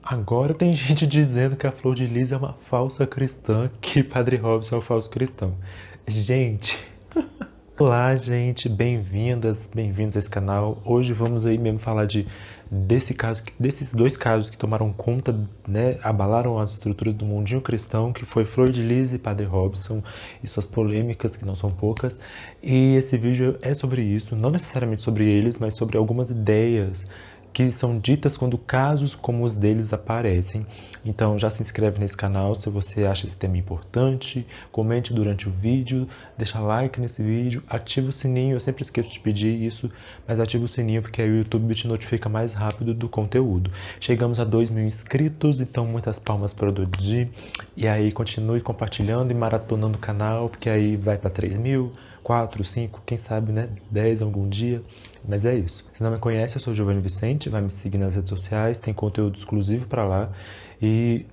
Agora tem gente dizendo que a Flor de Lis é uma falsa cristã, que Padre Robson é um falso cristão. Gente, olá gente, bem-vindas, bem-vindos a esse canal. Hoje vamos aí mesmo falar desse caso, desses dois casos que tomaram conta, né, abalaram as estruturas do mundinho cristão, que foi Flor de Lis e Padre Robson e suas polêmicas, que não são poucas. E esse vídeo é sobre isso, não necessariamente sobre eles, mas sobre algumas ideias que são ditas quando casos como os deles aparecem. Então já se inscreve nesse canal se você acha esse tema importante, comente durante o vídeo, deixa like nesse vídeo, ativa o sininho, eu sempre esqueço de pedir isso, mas ativa o sininho porque aí o YouTube te notifica mais rápido do conteúdo. Chegamos a 2.000 inscritos, então muitas palmas para o Dodi, e aí continue compartilhando e maratonando o canal, porque aí vai para 3.000, 4, 5, quem sabe, né, 10 algum dia, mas é isso. Se não me conhece, eu sou o Giovanni Vicente, vai me seguir nas redes sociais, tem conteúdo exclusivo para lá,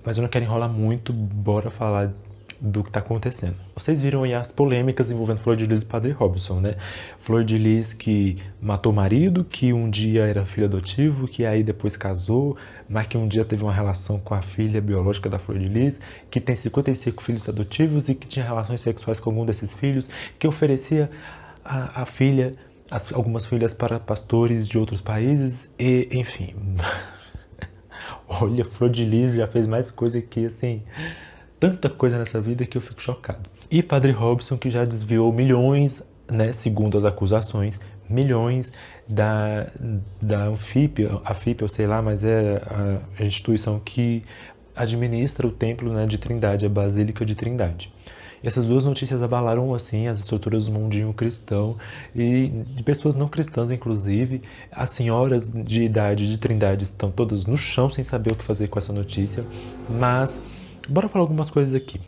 mas eu não quero enrolar muito, bora falar do que está acontecendo. Vocês viram aí as polêmicas envolvendo Flor de Lis e Padre Robson, né? Flor de Lis que matou o marido, que um dia era filho adotivo, que aí depois casou, mas que um dia teve uma relação com a filha biológica da Flor de Lis, que tem 55 filhos adotivos e que tinha relações sexuais com algum desses filhos, que oferecia a filha, algumas filhas para pastores de outros países, e enfim. Olha, Flor de Lis já fez mais coisa que, assim, tanta coisa nessa vida que eu fico chocado. E Padre Robson, que já desviou milhões, né, segundo as acusações, milhões da Anfípia, a FIP, eu sei lá, mas é a instituição que administra o templo, né, de Trindade, a Basílica de Trindade. E essas duas notícias abalaram, assim, as estruturas do mundinho cristão e de pessoas não cristãs, inclusive. As senhoras de idade de Trindade estão todas no chão sem saber o que fazer com essa notícia, mas bora falar algumas coisas aqui.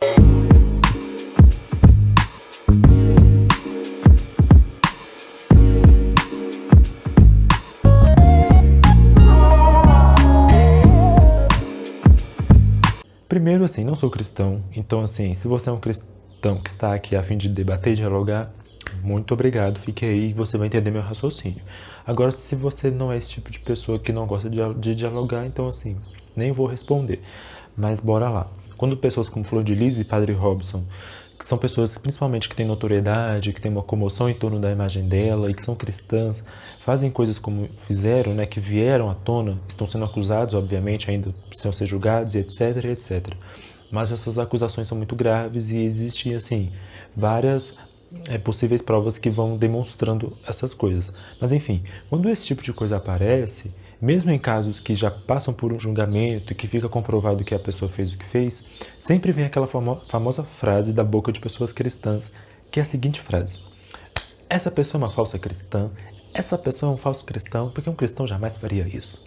Primeiro, assim, não sou cristão, então, assim, se você é um cristão que está aqui a fim de debater e dialogar, muito obrigado, fique aí e você vai entender meu raciocínio. Agora, se você não é esse tipo de pessoa que não gosta de dialogar, então, assim, nem vou responder. Mas bora lá. Quando pessoas como Flor de Lis e Padre Robson, que são pessoas principalmente que têm notoriedade, que têm uma comoção em torno da imagem dela e que são cristãs, fazem coisas como fizeram, né, que vieram à tona, estão sendo acusados, obviamente, ainda precisam ser julgados, etc, etc. Mas essas acusações são muito graves e existem, assim, várias possíveis provas que vão demonstrando essas coisas. Mas, enfim, quando esse tipo de coisa aparece, mesmo em casos que já passam por um julgamento e que fica comprovado que a pessoa fez o que fez, sempre vem aquela famosa frase da boca de pessoas cristãs, que é a seguinte frase: essa pessoa é uma falsa cristã, essa pessoa é um falso cristão, porque um cristão jamais faria isso.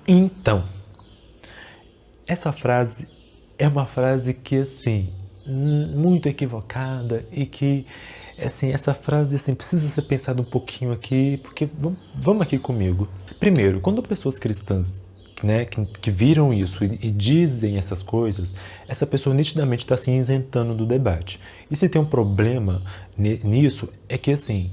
Então, essa frase é uma frase que, assim, muito equivocada e que, assim, essa frase, assim, precisa ser pensada um pouquinho aqui, porque vamos aqui comigo. Primeiro, quando pessoas cristãs, né, que viram isso e dizem essas coisas, essa pessoa nitidamente está se isentando do debate. E se tem um problema nisso, é que, assim,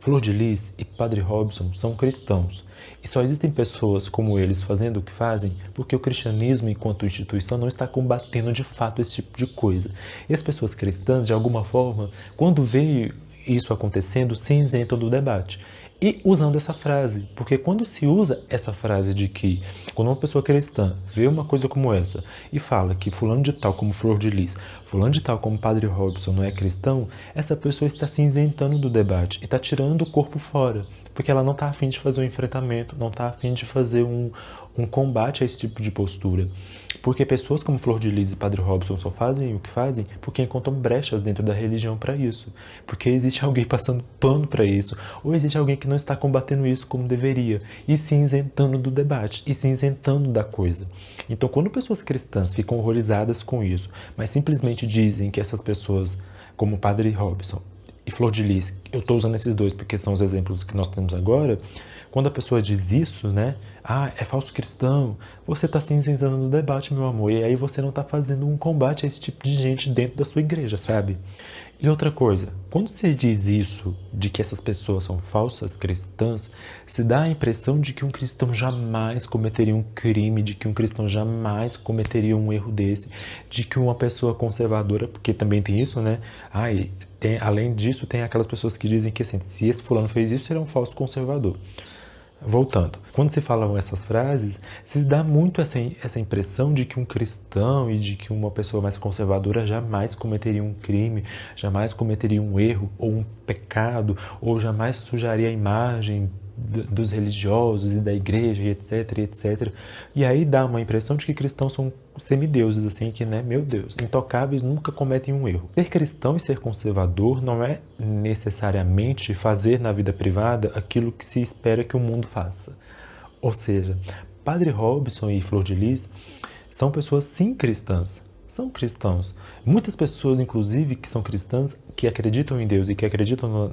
Flor de Lis e Padre Robson são cristãos. E só existem pessoas como eles fazendo o que fazem porque o cristianismo, enquanto instituição, não está combatendo de fato esse tipo de coisa. E as pessoas cristãs, de alguma forma, quando veem isso acontecendo, se isentam do debate. E usando essa frase, porque quando se usa essa frase de que, quando uma pessoa cristã vê uma coisa como essa e fala que fulano de tal como Flor de Lis, fulano de tal como Padre Robson não é cristão, essa pessoa está se isentando do debate e está tirando o corpo fora, porque ela não está a fim de fazer um enfrentamento, não está a fim de fazer um combate a esse tipo de postura. Porque pessoas como Flor de Lis e Padre Robson só fazem o que fazem porque encontram brechas dentro da religião para isso. Porque existe alguém passando pano para isso, ou existe alguém que não está combatendo isso como deveria, e se isentando do debate, e se isentando da coisa. Então, quando pessoas cristãs ficam horrorizadas com isso, mas simplesmente dizem que essas pessoas, como Padre Robson e Flor de Lis, eu estou usando esses dois porque são os exemplos que nós temos agora, Quando a pessoa diz isso, né? Ah, é falso cristão, você está se isentando do debate, meu amor. E aí você não está fazendo um combate a esse tipo de gente dentro da sua igreja, sabe? E outra coisa, quando se diz isso, de que essas pessoas são falsas cristãs, se dá a impressão de que um cristão jamais cometeria um crime, de que um cristão jamais cometeria um erro desse, de que uma pessoa conservadora, porque também tem isso, né? Além disso, tem aquelas pessoas que dizem que assim, se esse fulano fez isso, ele é um falso conservador. Voltando, quando se falam essas frases, se dá muito essa impressão de que um cristão e de que uma pessoa mais conservadora jamais cometeria um crime, jamais cometeria um erro ou um pecado, ou jamais sujaria a imagem dos religiosos e da igreja, e etc, etc. E aí dá uma impressão de que cristãos são semideuses, assim, que, né, meu Deus, intocáveis, nunca cometem um erro. Ser cristão e ser conservador não é necessariamente fazer na vida privada aquilo que se espera que o mundo faça. Ou seja, Padre Robson e Flor de Lis são pessoas sim cristãs, são cristãos. Muitas pessoas, inclusive, que são cristãs, que acreditam em Deus e que acreditam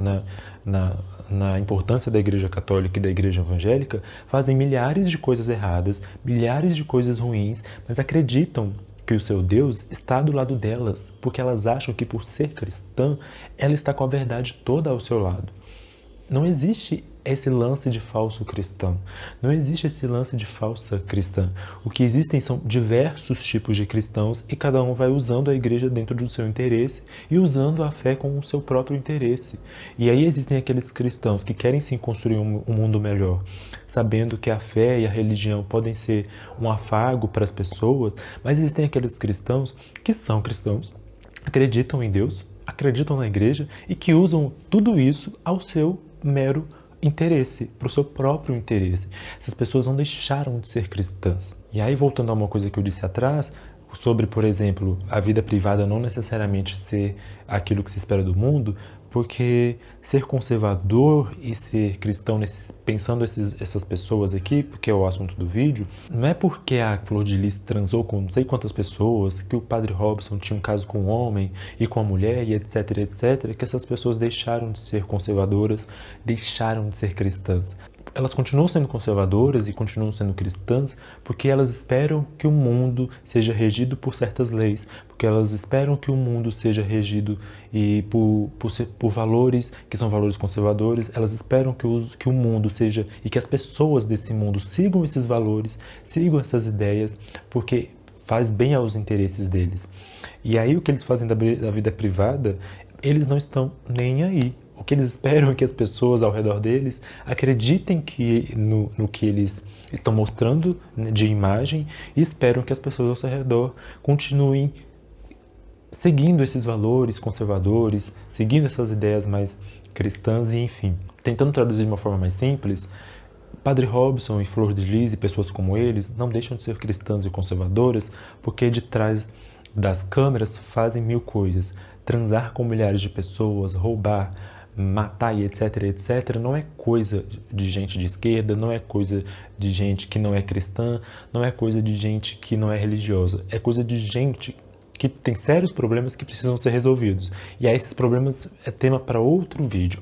na importância da Igreja Católica e da Igreja Evangélica, fazem milhares de coisas erradas, milhares de coisas ruins, mas acreditam que o seu Deus está do lado delas, porque elas acham que por ser cristã, ela está com a verdade toda ao seu lado. Não existe esse lance de falso cristão. Não existe esse lance de falsa cristã. O que existem são diversos tipos de cristãos e cada um vai usando a igreja dentro do seu interesse e usando a fé com o seu próprio interesse. E aí existem aqueles cristãos que querem sim construir um mundo melhor, sabendo que a fé e a religião podem ser um afago para as pessoas, mas existem aqueles cristãos que são cristãos, acreditam em Deus, acreditam na igreja e que usam tudo isso ao seu mero interesse, para o seu próprio interesse. Essas pessoas não deixaram de ser cristãs. E aí, voltando a uma coisa que eu disse atrás, sobre, por exemplo, a vida privada não necessariamente ser aquilo que se espera do mundo, porque ser conservador e ser cristão, pensando essas pessoas aqui, porque é o assunto do vídeo, não é porque a Flor de Lis transou com não sei quantas pessoas, que o Padre Robson tinha um caso com um homem e com a mulher e etc, etc, que essas pessoas deixaram de ser conservadoras, deixaram de ser cristãs. Elas continuam sendo conservadoras e continuam sendo cristãs porque elas esperam que o mundo seja regido por certas leis, porque elas esperam que o mundo seja regido por valores que são valores conservadores, elas esperam que o mundo seja e que as pessoas desse mundo sigam esses valores, sigam essas ideias, porque faz bem aos interesses deles. E aí o que eles fazem da vida privada, eles não estão nem aí. O que eles esperam é que as pessoas ao redor deles acreditem no que eles estão mostrando de imagem e esperam que as pessoas ao seu redor continuem seguindo esses valores conservadores, seguindo essas ideias mais cristãs e, enfim. Tentando traduzir de uma forma mais simples, Padre Robson e Flor de Lis e pessoas como eles não deixam de ser cristãs e conservadoras porque de trás das câmeras fazem mil coisas. Transar com milhares de pessoas, roubar, matar e etc, etc, não é coisa de gente de esquerda, não é coisa de gente que não é cristã, não é coisa de gente que não é religiosa, é coisa de gente que tem sérios problemas que precisam ser resolvidos. E aí esses problemas é tema para outro vídeo.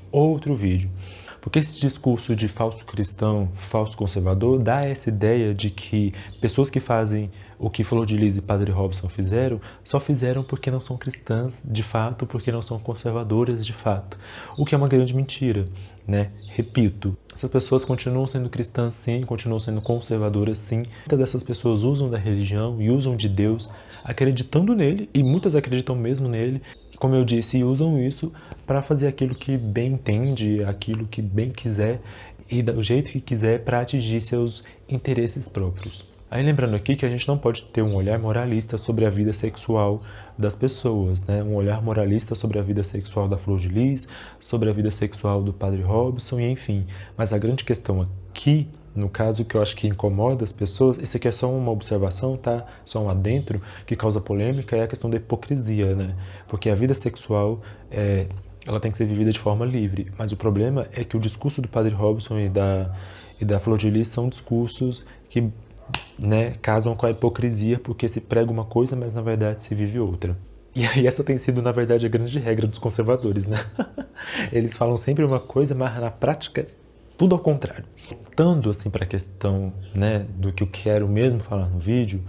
Porque esse discurso de falso cristão, falso conservador, dá essa ideia de que pessoas que fazem o que Flor de Lis e Padre Robson fizeram, só fizeram porque não são cristãs de fato, porque não são conservadoras de fato. O que é uma grande mentira, né? Repito, essas pessoas continuam sendo cristãs sim, continuam sendo conservadoras sim. Muitas dessas pessoas usam da religião e usam de Deus, acreditando nele, e muitas acreditam mesmo nele, como eu disse, usam isso para fazer aquilo que bem entende, aquilo que bem quiser e do jeito que quiser para atingir seus interesses próprios. Aí lembrando aqui que a gente não pode ter um olhar moralista sobre a vida sexual das pessoas, né? Um olhar moralista sobre a vida sexual da Flor de Lis, sobre a vida sexual do Padre Robson e enfim. Mas a grande questão aqui, no caso que eu acho que incomoda as pessoas, isso aqui é só uma observação, tá? Só um adentro que causa polêmica, é a questão da hipocrisia, né? Porque a vida sexual, ela tem que ser vivida de forma livre, mas o problema é que o discurso do Padre Robson e da Flor de Lis são discursos que, né, casam com a hipocrisia, porque se prega uma coisa, mas na verdade se vive outra. E aí essa tem sido, na verdade, a grande regra dos conservadores, né? Eles falam sempre uma coisa, mas na prática tudo ao contrário. Voltando assim para a questão, né, do que eu quero mesmo falar no vídeo,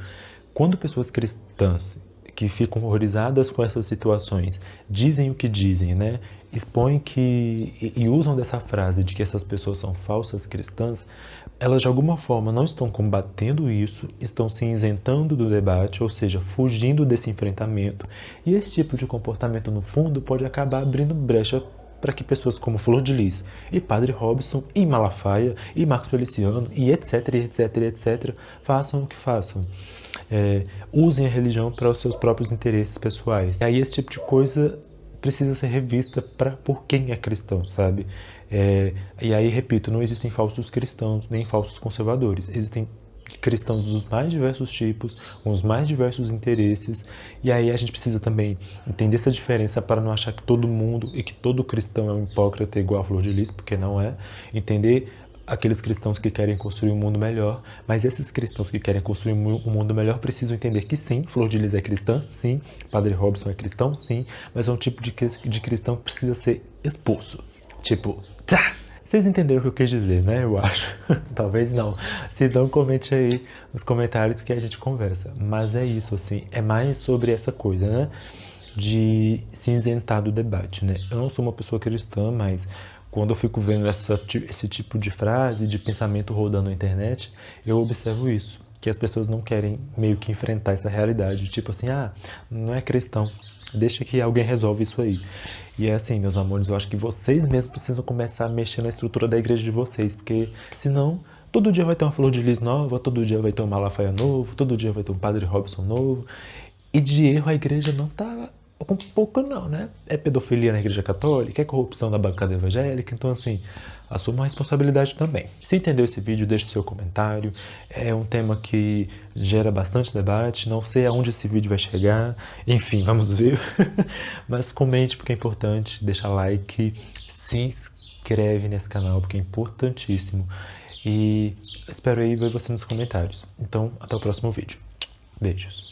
quando pessoas cristãs que ficam horrorizadas com essas situações dizem o que dizem, né, expõem e usam dessa frase de que essas pessoas são falsas cristãs, elas de alguma forma não estão combatendo isso, estão se isentando do debate, ou seja, fugindo desse enfrentamento. E esse tipo de comportamento, no fundo, pode acabar abrindo brecha para que pessoas como Flor de Lis e Padre Robson e Malafaia e Marcos Feliciano e etc, etc, etc, façam o que façam. Usem a religião para os seus próprios interesses pessoais. E aí esse tipo de coisa precisa ser revista por quem é cristão, sabe? E aí, repito, não existem falsos cristãos nem falsos conservadores. Existem cristãos dos mais diversos tipos, com os mais diversos interesses, e aí a gente precisa também entender essa diferença para não achar que todo mundo e que todo cristão é um hipócrita igual a Flor de Lis, porque não é. Entender aqueles cristãos que querem construir um mundo melhor, mas esses cristãos que querem construir um mundo melhor precisam entender que sim, Flor de Lis é cristã, sim, Padre Robson é cristão, sim, mas é um tipo de cristão que precisa ser expulso. Tipo, tá! Vocês entenderam o que eu quis dizer, né? Eu acho. Talvez não. Se não, comente aí nos comentários que a gente conversa. Mas é isso, assim. É mais sobre essa coisa, né? De se isentar do debate, né? Eu não sou uma pessoa cristã, mas quando eu fico vendo esse tipo de frase, de pensamento rodando na internet, eu observo isso. Que as pessoas não querem meio que enfrentar essa realidade. Tipo assim, não é cristão. Deixa que alguém resolve isso aí. E é assim, meus amores, eu acho que vocês mesmos precisam começar a mexer na estrutura da igreja de vocês, porque senão todo dia vai ter uma Flor de Lis nova, todo dia vai ter um Malafaia novo, todo dia vai ter um Padre Robson novo. E de erro a igreja não tá com pouco não, né? É pedofilia na igreja católica, é corrupção da bancada evangélica, então assim, assuma a responsabilidade também. Se entendeu esse vídeo, deixe seu comentário. É um tema que gera bastante debate, não sei aonde esse vídeo vai chegar, enfim, vamos ver. Mas comente porque é importante, deixa like, se inscreve nesse canal porque é importantíssimo. E espero aí ver você nos comentários. Então, até o próximo vídeo. Beijos.